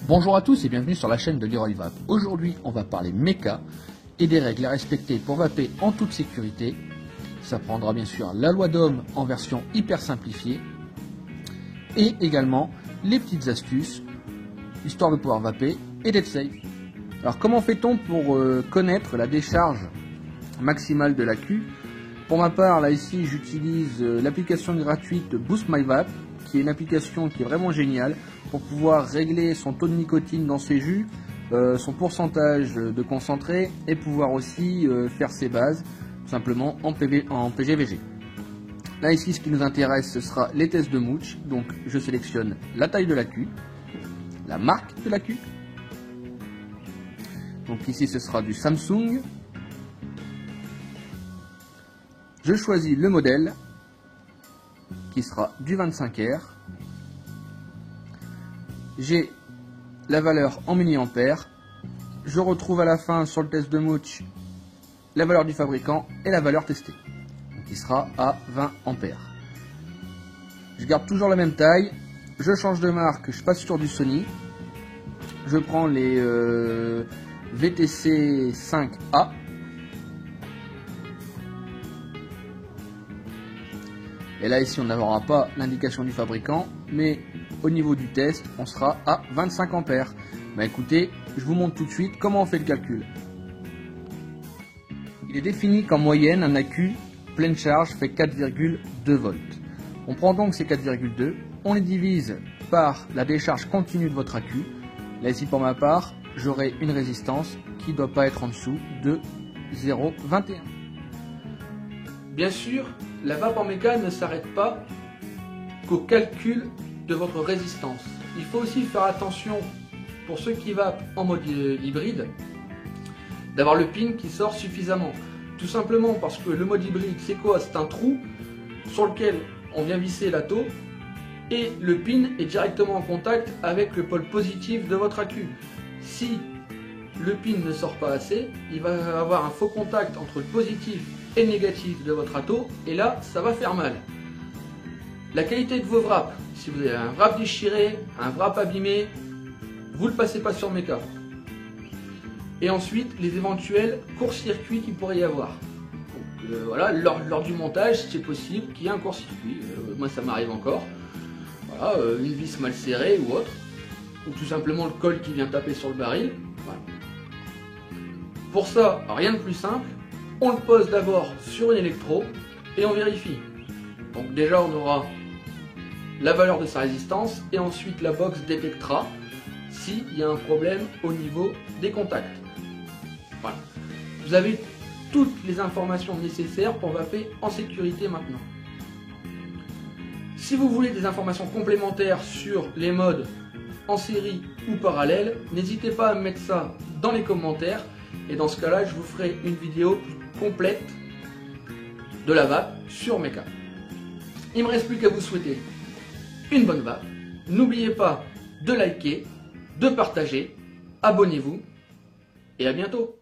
Bonjour à tous et bienvenue sur la chaîne de Leroy Vape. Aujourd'hui, on va parler méca et des règles à respecter pour vaper en toute sécurité. Ça prendra bien sûr la loi d'Ohm en version hyper simplifiée et également les petites astuces histoire de pouvoir vaper et d'être safe. Alors comment fait-on pour connaître la décharge maximale de l'accu? Pour ma part, là ici, j'utilise l'application gratuite Boost My Vape, qui est une application qui est vraiment géniale pour pouvoir régler son taux de nicotine dans ses jus, son pourcentage de concentré et pouvoir aussi faire ses bases tout simplement en PGVG. Là ici, ce qui nous intéresse, ce sera les tests de Mouch. Donc je sélectionne la taille de l'accu, la marque de l'accu. Donc ici, ce sera du Samsung. Je choisis le modèle qui sera du 25R. J'ai la valeur en milliampères. Je retrouve à la fin sur le test de Mouch la valeur du fabricant et la valeur testée, qui sera à 20 ampères. Je garde toujours la même taille. Je change de marque, je passe sur du Sony. Je prends les VTC 5A. Et là ici on n'aura pas l'indication du fabricant, mais au niveau du test on sera à 25 ampères. Bah écoutez, je vous montre tout de suite comment on fait le calcul. Il est défini qu'en moyenne un accu pleine charge fait 4,2 volts. On prend donc ces 4,2, on les divise par la décharge continue de votre accu. Là ici pour ma part, j'aurai une résistance qui ne doit pas être en dessous de 0,21. Bien sûr, la vape en méca ne s'arrête pas qu'au calcul de votre résistance. Il faut aussi faire attention, pour ceux qui vapent en mode hybride, d'avoir le pin qui sort suffisamment. Tout simplement parce que le mode hybride, c'est quoi? C'est un trou sur lequel on vient visser la taupe et le pin est directement en contact avec le pôle positif de votre accu. Si le pin ne sort pas assez, il va y avoir un faux contact entre le positif et le négatif de votre atto, et là ça va faire mal. La qualité de vos wraps, si vous avez un wrap déchiré, un wrap abîmé, vous ne le passez pas sur méca. Et ensuite les éventuels court-circuits qu'il pourrait y avoir. Donc, voilà, lors du montage, c'est possible qu'il y ait un court-circuit. Moi ça m'arrive encore. Voilà, une vis mal serrée ou autre, ou tout simplement le col qui vient taper sur le baril. Voilà. Pour ça, rien de plus simple. On le pose d'abord sur une électro et on vérifie. Donc déjà on aura la valeur de sa résistance et ensuite la box détectera s'il y a un problème au niveau des contacts. Voilà. Vous avez toutes les informations nécessaires pour vaper en sécurité maintenant. Si vous voulez des informations complémentaires sur les modes en série ou parallèle, n'hésitez pas à mettre ça dans les commentaires et dans ce cas-là je vous ferai une vidéo complète de la vape sur méca. Il me reste plus qu'à vous souhaiter une bonne vape. N'oubliez pas de liker, de partager, abonnez-vous et à bientôt.